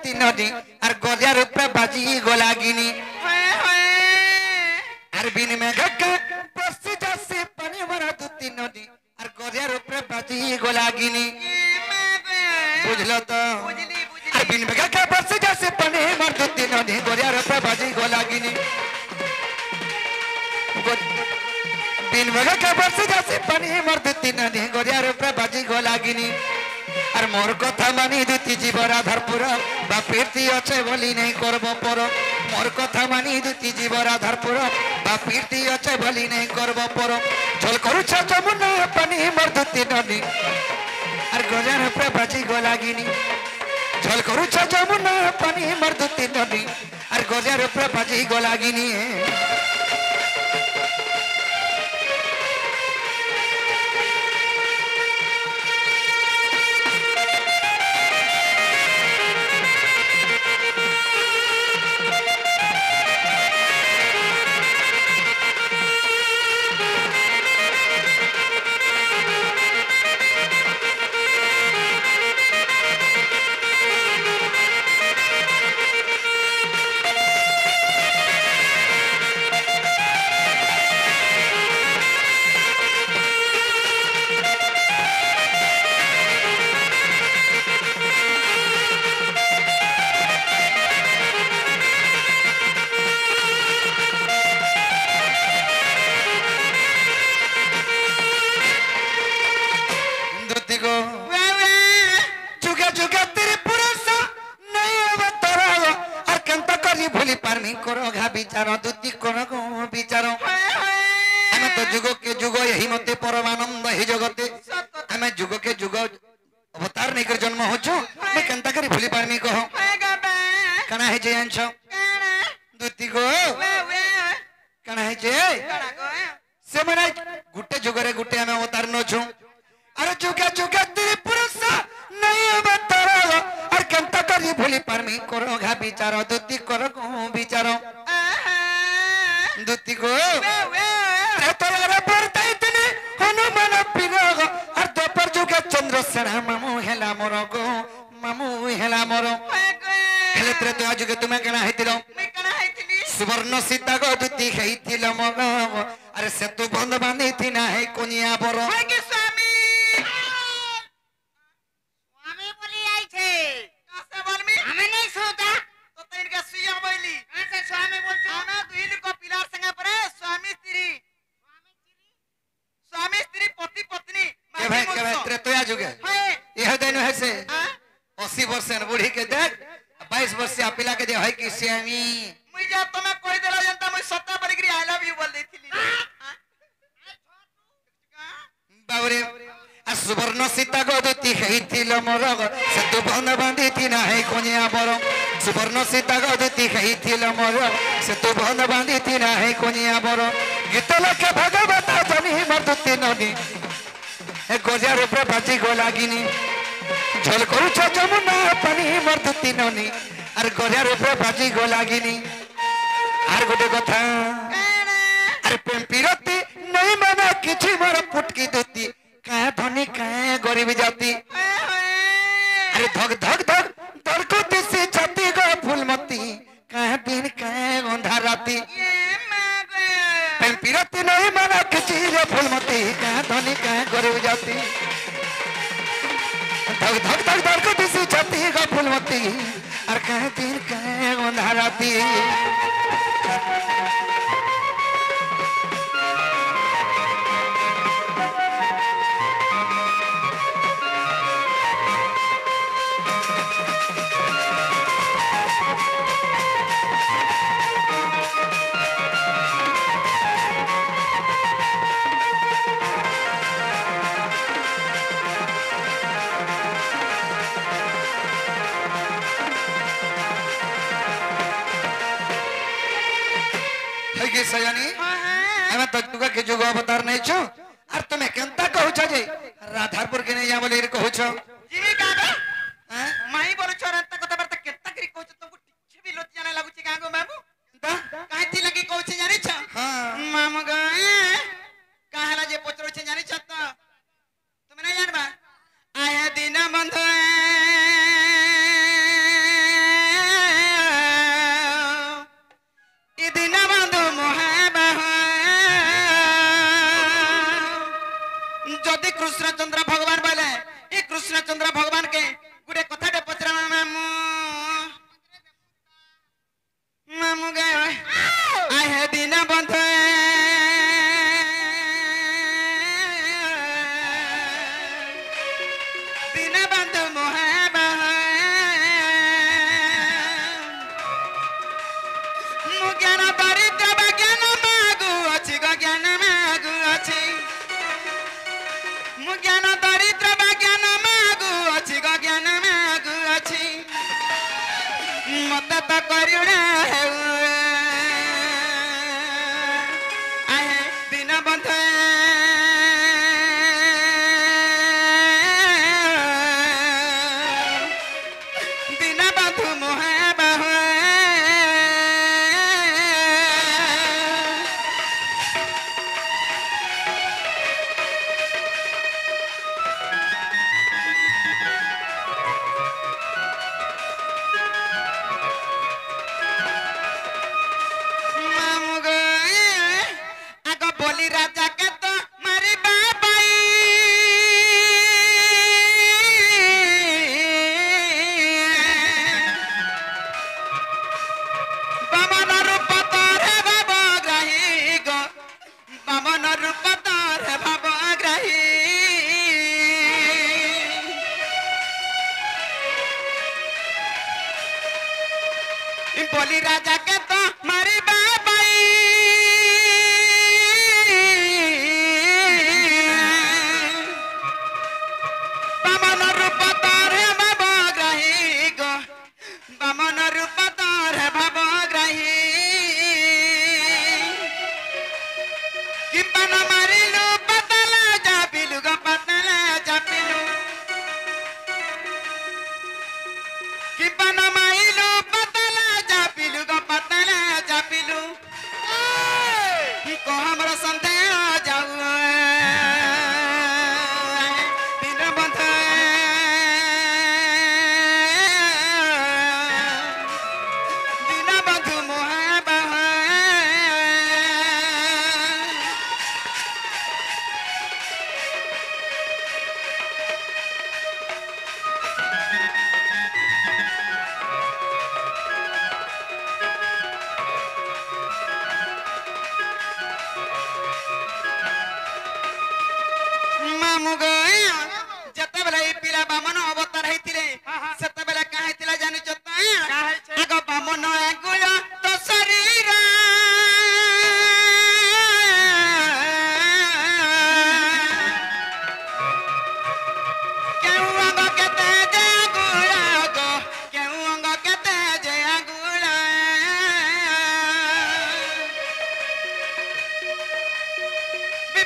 तीनोटी और गोरिया रूपे बाजी गोलागिनी और बिन में गक्का बस जैसे पानी भरा दो तीनोटी और गोरिया रूपे बाजी गोलागिनी बुझलो तो और बिन में गक्का बस जैसे पानी भरा दो तीनोटी गोरिया रूपे बाजी गोलागिनी बिन में गक्का बस जैसे पानी भरा दो तीनोटी गोरिया रूपे बाजी गोलागिनी আর মোর কথা মানি দুতি জীবর আধারপুর বাপীর্তি আছে বলি নাই করব পর মোর কথা মানি দুতি জীবর আধারপুর বাপীর্তি আছে বলি নাই করব পর ঝল করুছ যমুনা পানি মোর দুতি নদী আর গজার উপরে বাজি গোলাগিনি ঝল করুছ যমুনা পানি মোর দুতি নদী আর গজার উপরে বাজি গোলাগিনি विचारो दुति कोनो विचारो हमें तो जुगो के जुगो यही मते परमानंद ही जगते हमें जुगो के जुगो अवतार नहीं कर जन्म हो छो मैं कंता करी भूली पारमी कहो कना है जे अंश दुति को कना है जे से मने गुटे जुगरे गुटे हमें अवतार न छो अरे जुगा जुगा तेरे पुरुष नहीं अवतार और कंता करी भूली पारमी करो घा विचारो दुति करो विचारो दुति को त्रेतयार परता इतने हनुमान पिरोग और दोपर जुगे चंद्रसेन मामू हेला मोरो गो मामू हेला मोरो हेले त्रेतया जुगे तुम्हें कना हेतिलो सुवर्ण सीता गो दुति हेतिलो मोरो अरे सेतु बंध बांधी थी ना है कोनिया बरो स्वामी स्वामी बोली आई छे कासे बोलमी हमें नहीं सोता तो तेन के सुया बोली ऐसे स्वामी बोल छो ना दुहिल को पिलार संगे परे स्वामी स्त्री पति पत्नी के भाई त्रेतया जुगे यह दिन है से 80 वर्ष बूढ़ी के देख 22 वर्ष पिला के दे है कि स्वामी मुई जा तुम्हें कोई देला जनता मुई सत्ता बली करी आई लव यू बोल देथिली बाबरे सुवर्ण सीता गो दुति हेतिलो मोरो सेतु बंध बांधी थी ना है कोनिया बरो सुवर्ण सीता गो दुति हेतिलो मोरो सेतु बंध बांधी थी ना है कोनिया बरो गीत लखे भगवत जनी मोर दुति नदी ए गोजा रूपे बाजी गोलागिनी झल करू छ जमुना पानी मोर दुति नदी और गोजा रूपे बाजी गोलागिनी आर गोटे कथा अरे प्रेम पीरती नहीं माना किछि मोर पुटकी दुति का धनी का गरीब जाति अरे धक धक धक धड़को दिसी छाती गो फूलमती का दिन का गंधा राती प्रेम पीरती नहीं माना किछि रे फूलमती का धनी का गरीब जाति धक धक धक धड़को दिसी छाती गो फूलमती और का दिन का गंधा राती सयानी हमें तो जुग के जुग अवतार नहीं छो और तुम्हें केनता कहू छ जे राधारपुर के नहीं जा बोले कहू छ जीवी कागा माई बोल छ रत्ता कथा बरता केत्ता करी कहू छ तुमको टिछे भी लोट जाने लागु छ गागो बाबू काहे थी लगी कहू छ जानि छ हां मामा गा काहला जे पचरो छ जानि छ त तुम नहीं जानबा आया दिन बंधु मत तो करुणा आहे दिन बंधु दिन बंधु मोहे बाहु राजा के तो मारी बाबाई बामन रूप तोरे बाबा ग्राही गो बामन रूप तोरे बाबा ग्राही बोली राजा के तो मारी बाबाई बामन रूप तोरे बाबा ग्राही कि बन मारिलु पतला जापिलु गो पतला जापिलु कि बन मारिलु पतला जापिलु गो पतला जापिलु कि को हमरो संदेह जाऊ दिन बंधु पिला बामन अवतार होते से कहा जानी आग बामन आगुल तो शरीर केहू अंग केते जे आगुल गो केहू अंग केते जे आगुल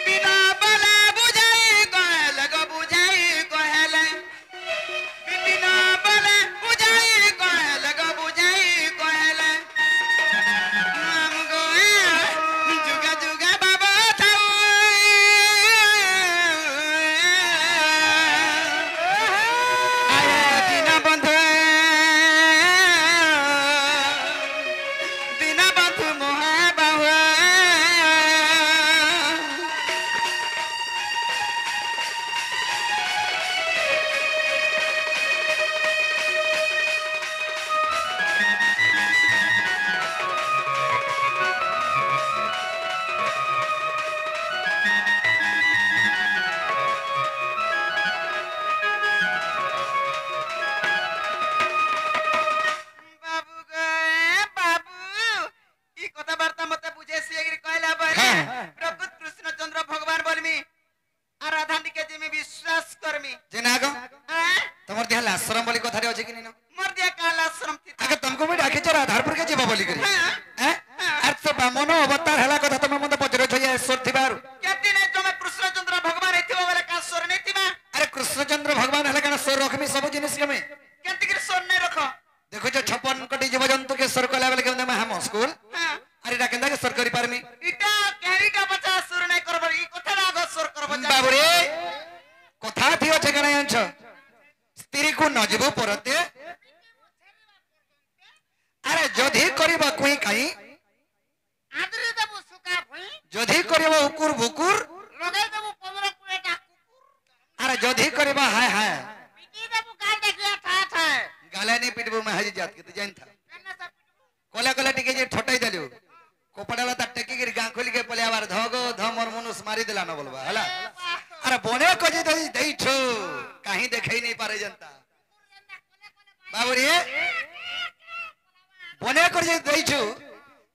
बिना बला बुझाई कहल गो बुझाई कहल बिना बला बुझाई कहल गो बुझाई कहल हम गो जुगा जुगा बाबा थाऊ आए दिन बंधु मोहा बाहु बाबू गए बाबू ई कथाबार्ता मते बुझे से कहला बले प्रभु कृष्ण चंद्र भगवान बोलमी आराधन के जे में विश्वास करमी जेनागो तमर देहला आश्रम बोली कथा रे अछि कि नहीं मर दिया काला आश्रम थी आगे तुमको भी डाके चरा आधारपुर के जीवा बोली करी हैं आज तो बामन अवतार हला कथा तुम मते पचरे छया ईश्वर थिबारु केति ने जो में कृष्ण चंद्र भगवान हेतिबो बेले का स्वर नै थिबा अरे कृष्ण चंद्र भगवान हला कना स्वर रखमी सब जिनिस के में केति के स्वर नै रखो देखो जो 56 कोटी जीव जंतु के स्वर कला बेले के हम स्कूल अरे डाकेंदा के स्वर करी पारमी इटा केरिटा 50 स्वर नै करबो ई कथा आगो स्वर करबो बाबू रे कथा थियो छे कना अंछ स्त्री को नजबो परते अरे जोधी करिबा कोई काई आदरी देबो सुका भई जोधी करिबा उकुर भुकुर लगाई देबो 15 कुएटा कुकुर अरे जोधी करिबा हाय हाय पिटी देबो गाल देखिया ठा ठा गाले नहीं पिटबो मैं हाजी जात के जान था केना सब कोला कोला टिके जे ठटाई देलु कोपड़ाला ता टेकी गिर गां खोली के पले आवार धगो धमर मनुष मारी देला न बोलबा हला अरे बोने को जे दई छो काहे देखै नहीं पारे जनता बाबू रे बोने को जे दई छो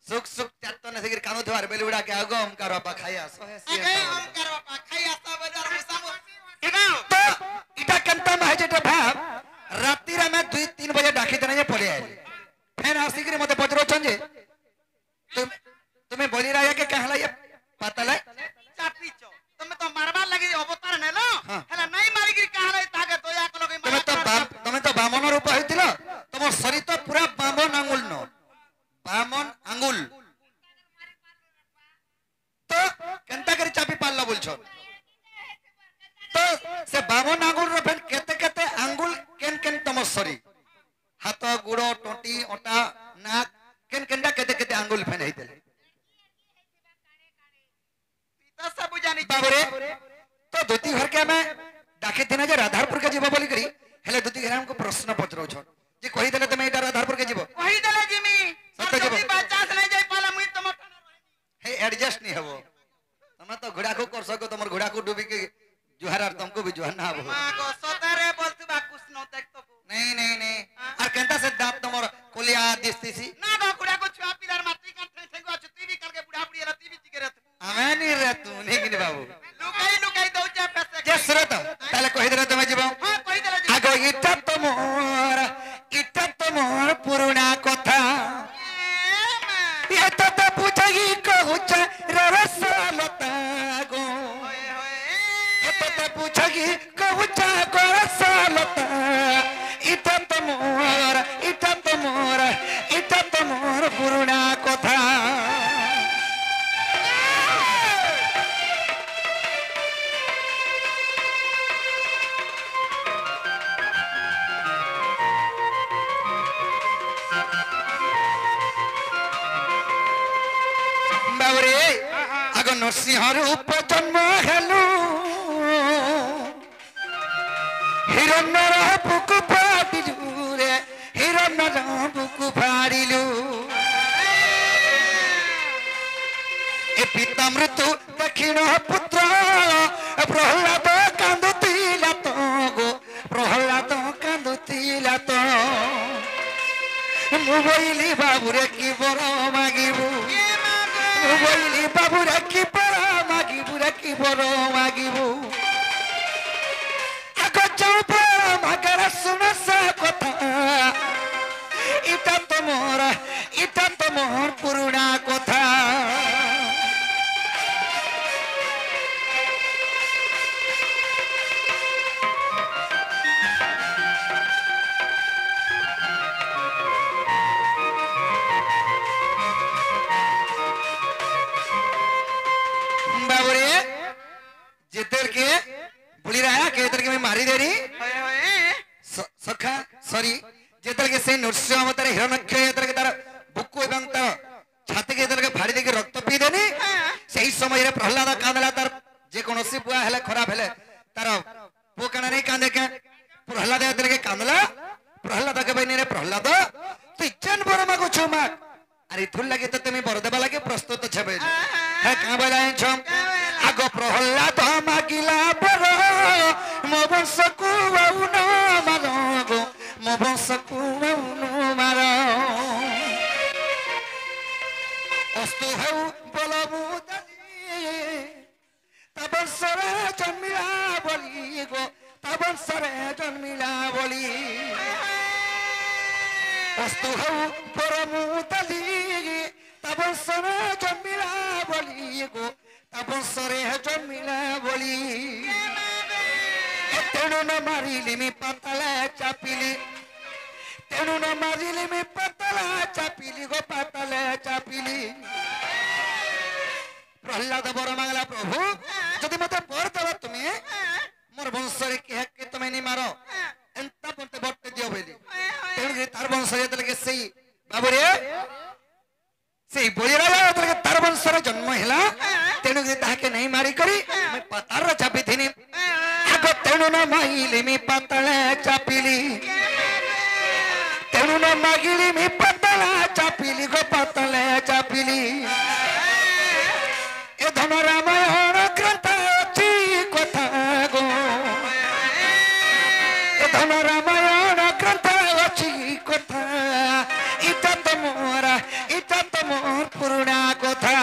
सुख सुख त्यात्तो न सिगिर कानो धवार बेलुडा के आगो हम करवा पा खाया सोहे सी आगे हम करवा पा खाया सब बाजार में सामो तो इटा कंता में है जेटा भाव रात्रि रे में 2-3 बजे डाकी देने जे पड़े आइल फेन तुम शरीर तो पूरा बामन आंगुल न बामन आंगुल तो केनता करी चापी पालला बोलछो तो से बामन आंगुल रो फेन केते केते आंगुल केन केन तुम शरीर हाथ गुड़ टोटी ओटा नाक केन केनटा केते केते आंगुल फेन हेतेले पिता सब जानी बाबरे तो धोती घर के मैं डाके दिना जे राधारपुर के जीव बोली करी हेले धोती घर हमको प्रश्न पचरो छ जे कहि देले तमे एटा राधारपुर के जीव कहि देले जिमी सत्य जीव बच्चा से नहीं जाई पाला मुई तुम हे एडजस्ट नहीं हबो तमे तो घोड़ा को कर सको तमर घोड़ा को डूबी के जुहार और तुमको भी जुहार ना हबो मां को सतरे बोलतु बा कुछ न देख तो नहीं और केनता से दांत तमर कोलिया दिसतीसी ना गो कुड़ा को छुआ पिलर माटी का ठेंगो छुती भी करके बुढ़ा बुढ़ी रती भी चिके रहत हमें नहीं रे तू नहीं कि बाबू लुकाई दो जा पैसे जे सुरत ताले कहि देले तमे जीव हां कहि देले जी आगो इटा तो मोर पुराना कथा ये तो पूछगी कहूच रसलता गो ये तो पूछगी कहूच रसलता इटा तो मोर पुराना कथा बाबरे आगो नरसिंह रूप जन्म हेलु हिरण्यर बुकु फाड़िलु रे हिरण्यर बुकु फाड़िलु ए पिता मृत्यु दक्षिण पुत्र प्रहलाद कांदुतिला तो गो प्रहलाद कांदुतिला तो मुबैली बाबुरे की बर मागिबु मुबैली बाबुरे की बर मागिबु आगो चौप मागर सुन सा कथा इटा तो मोर पुराना कथा बाबरे जितर के बुली रहा के इधर के मैं मारी दे रही सखा सॉरी जितर के से नरसिंह अवतार हिरण्यक्ष इधर के तार बुक्कु एवं तार छाती के इधर के फाड़ी दे के रक्त पी देनी सही समय रे प्रहलाद कांदला तार जे कोनोसी बुआ हेले खराब हेले तार पो कना नहीं कांदे के प्रहलाद इधर के कांदला प्रहलाद के बहिनी रे प्रहलाद तू इच्छन बरमा को छुमा अरे थुल लगे तो तुम्हें बर देबा लगे प्रस्तुत छबे है का बोलाय छम आगो प्रहलाद मागिला बर मो वंशकु वउन मारो गो मो वंशकु वउन मारो अस्तु हौ बोलबु दली तबसरे जन्मिला बोली गो तबसरे जन्मिला बोली अस्तु हौ परमु दली तबसरे जन्मिला बोली गो तबसरे जन्मिला बोली तेणु न मारिली मी पातला चापिली तेणु न मारिली मी पातला चापिली गो पातला चापिली प्रहलाद बर मांगला प्रभु जदि मते बर दबा तुम्हें मोर वंशरे के तुम्हें नहीं मारो एंता पते बट्टे दियो बेली तेणु तार वंशरे तलके सही बाबुरे सही बोली राजा तलके तार वंशरे जन्म हैला तेणु ताके नहीं मारी करी मैं पातार चापी थिनी आगो तेणु न माइली मी पातला चापिली तेणु न मागिली मी पातला चापिली गो पातला चापिली ए धन रामायण ग्रंथ अच्छी कथा गो ए धन रामायण ग्रंथ अच्छी कथा इटा तो मोर पुराना कथा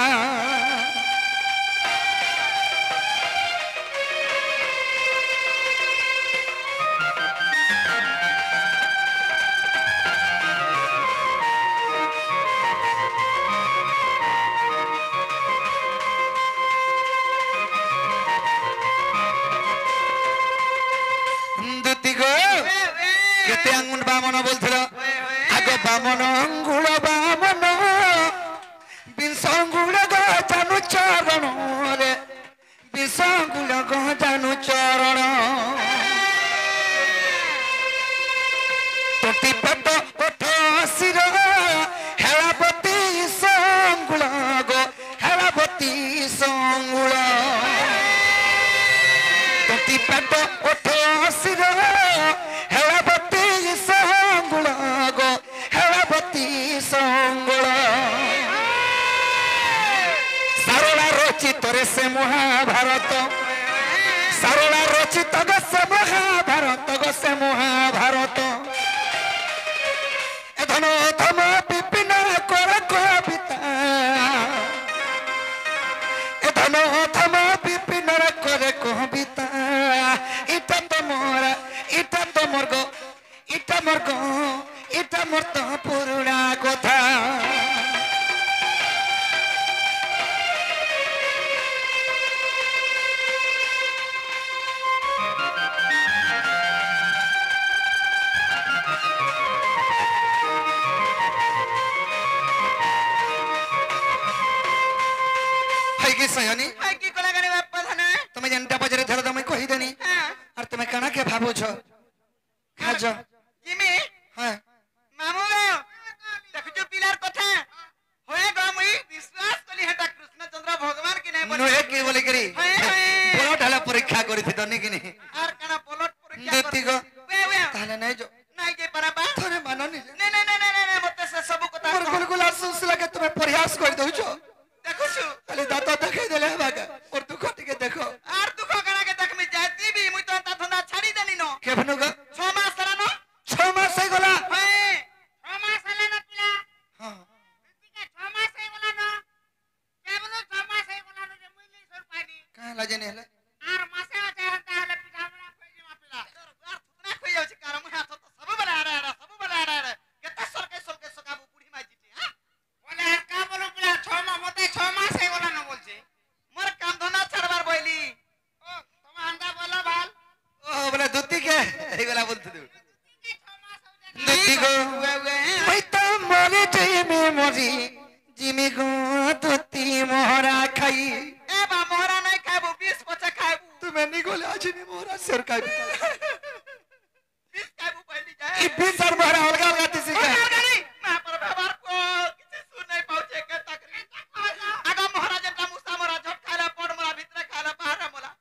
केते अंगुन बामन बोलथिलो বামন অঙ্গুল বামন বিংশঙ্গুল গজানু চরণ রে বিংশঙ্গুল গজানু চরণ তোটি পট ওঠ শির হেলাবতী সঙ্গুল গো হেলাবতী সঙ্গুল তোটি পট ওঠ শির হেলাবতী সঙ্গুল গো হেলাবতী সঙ্গুল সারলা রচিত রে সে মহাভারত সারলা রচিত গো সে মহাভারত গো সে মহাভারত ধন ধম বিপিন কর কবিতা ধন ধম বিপিন করে কবিতা ইটা তো মোর গো ইটা মোর তো পুরুনা কথা सयानी की कोला करे बापा धने तुम्हें जनता बजरे धर दम कहि देनी और तुम्हें कना के भाबो छ खाजो जिमी हां मामू देखु जो पिलार कथा होए ग मुई विश्वास कली हटा कृष्णचंद्र भगवान की नहीं नो एक बोले करी बोलो ढाला परीक्षा करी थी दनी की नहीं और कना बोलट परीक्षा देती गो वे ताले नहीं जो नहीं जे परबा थोड़े मानो नहीं नहीं मते से सब कथा पर बिल्कुल आसुस लगे तुम्हें प्रयास कर दउ छ देखु छु खाली दाता देखाई देले बागा और दुख टिके देखो और दुख करा के देख में जाती भी मुई तो ता धंधा छाड़ी देनी नो केभनु ग 6 मास सरा नो 6 मास से गला 6 मास हला न पिला हां ठीक है 6 मास से गला न केवल 6 मास से गला न जे मुई नहीं सर पानी का लाजे ने हले आर मासे आते हता हले पिठा बना खोई जे मापिला यार थुतना खोई जाउ छी कार मुई हाथ तो सब बला रे केता सर के सकाबू बुढ़ी माई जीती हां बोले यार का बोलो पिला 6 मास मते 6 मास से गला न बोलछे मोर काम धंधा छड़बार बोली ओ तुम अंडा बोलो भाल ओ बोले दुत्ती के ए गला बोलत तू दुत्ती को मैं तो मरे जिमी मरी जिमी को दुत्ती मोहरा खाई ए बा मोहरा नहीं खाबू 20 पचा खाबू तुम्हें नहीं गोले आज नहीं मोहरा सर का 20 खाबू पहली जाए ई 20 सर मोहरा अलगा अलगा तिसी का ना पर व्यवहार को किसी सुन नहीं पहुंचे के तक आगा मोहरा जटा मुसा मोरा झट खाला पड़ मोरा भीतर खाला बाहर मोला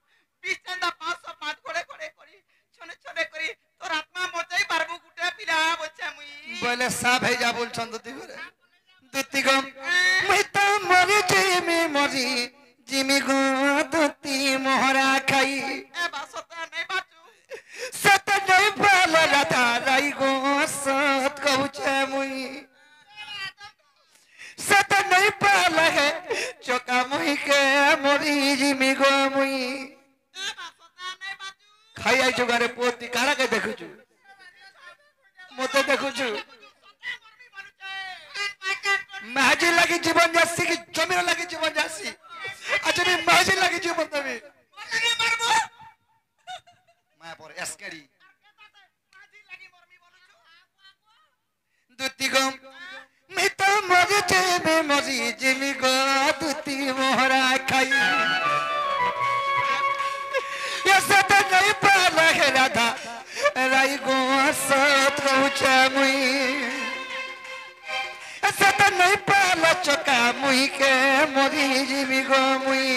20 चंदा 505 घोड़े घोड़े करी छोने छोने करी तोर आत्मा मोचई बारबू गुटे पिला बच्चा मुई बोले साफ है जा बोल चंद दुत्ती को दुत्ती को मैं तो मरे जिमी को दुत्ती मोहरा खाई ए बा सता नहीं बाचू सत नहीं पाल राधा राई को सत कहूचे मुई सत नहीं पाल है चोका मुई के मोरी जिमी को मुई ए बा सता नहीं बाचू खाई आई जुगारे पोती कारा के देखु छु मोते देखु छु महाजी लगी जीवन जासी की जमीन लगी जीवन जासी अच्छा भी महाजी लगी जीवन तभी लगे मरबो मैं पर एस्करी माजी लगी मरमी बोलू छु दुत्ती को मैं तो मरी जिमी मरी जिमी को दुत्ती मोहरा खाई ये सत नहीं पाला है राधा राई को सत कहूचे मुई सत नहीं पाला चोका मुई के मोरी जिमी को मुई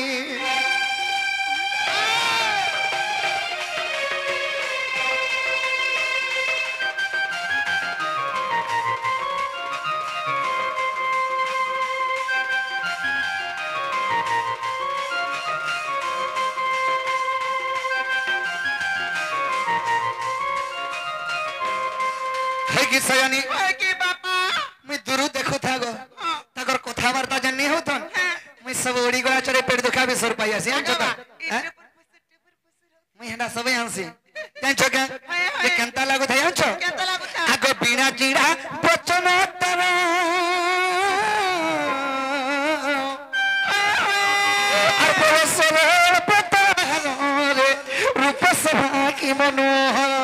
है कि सयानी ओए की बापा मैं दूर देखो था गो तगर कथा वार्ता जन नहीं होतन मैं सब ओडी गोला चढ़े पेट दुखा भी सर पाई आसी जानछो मैं हंडा सब आंसी जानछो के ये केंता लागो था जानछो केता लागू था आगो बिना जीड़ा बचन तरा और बरसर पता रे रूप सभा की मनोहर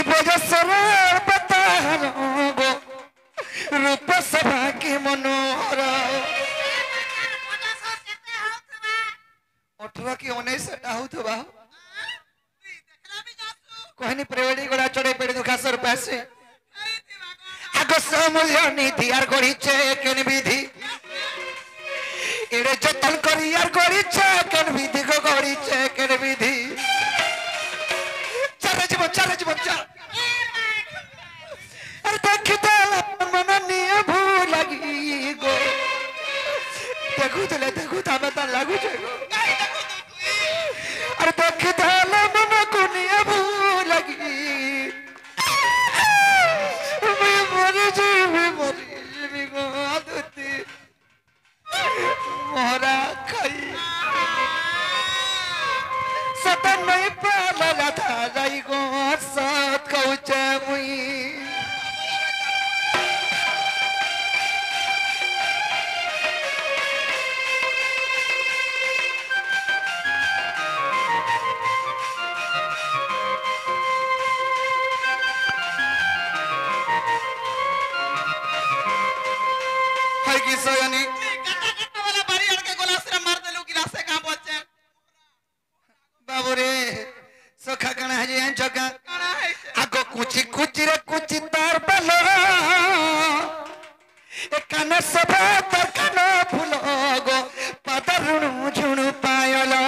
बजसर बतार गो रूप सभा के मनोहर 18 की 19 होता कहनी प्रेवड़ी गोड़ा चढ़े पेड़ दुखा सर पैसे आगो समूल्य नीति यार गड़ी केन विधि एड़े जतन करी यार गड़ी केन विधि को गड़ी केन विधि चल जीवन चल अरे देखते मन निये भूल लगी गो देखू था बता लागू छे गो अरे देखते मन को निये भूल लगी मरी गो आदती मोहरा खाई सतन नहीं पाला था जाई गो साथ कौचे मुई सोयनी वाला बारी अड़के गोलास रे मार देलू गिलास से कहां पहुंचे बाबू रे सोखा कणा है जे जगह कणा है आगो कुची रे कुची तार बलो ए कान सभा तर कान फूल गो पदरुणु झुणु पायलो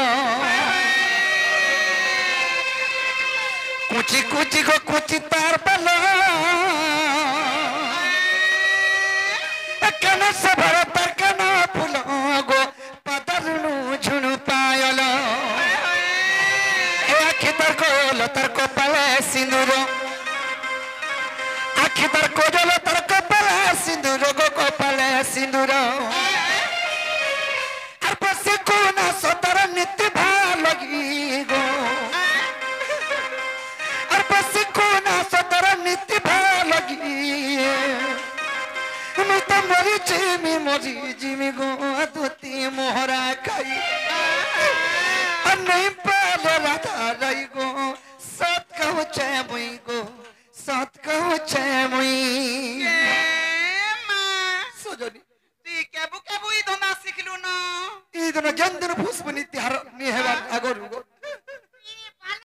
कुची गो कुची तार बलो कन सभर तर कन फूल गो पदरुणु झुणु पायलो ए आखि तर गोल तर कपाले सिंदूर आखि तर गोल तर कपाले सिंदूर गो कपाले सिंदूर और बसे कोना सतर नित्य भा लगी गो और बसे कोना सतर नित्य भा लगी मरी जिमी गो आदती मोहरा खाई नहीं पाल राधा रही गो सत कहू चे मुई गो